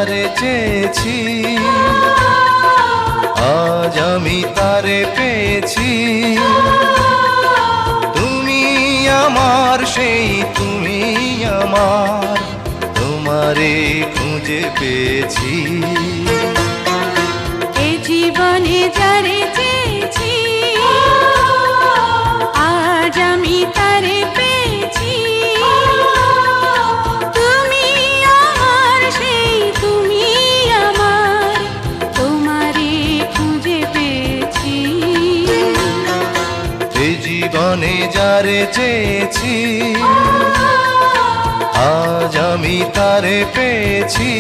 যারে চেয়েছি আজ আমি তারে পেয়েছি। তুমি আমার সেই তুমি আমার, তোমারে খুঁজে পেয়েছি। এ জীবনে যারে চেয়েছি আজ আমি তারে পেয়েছি। তুমি আমার সেই তুমি আমার, তোমারে খুঁজে পেয়েছি। এ জীবনে যারে চেয়েছি আজ আমি তারে পেয়েছি।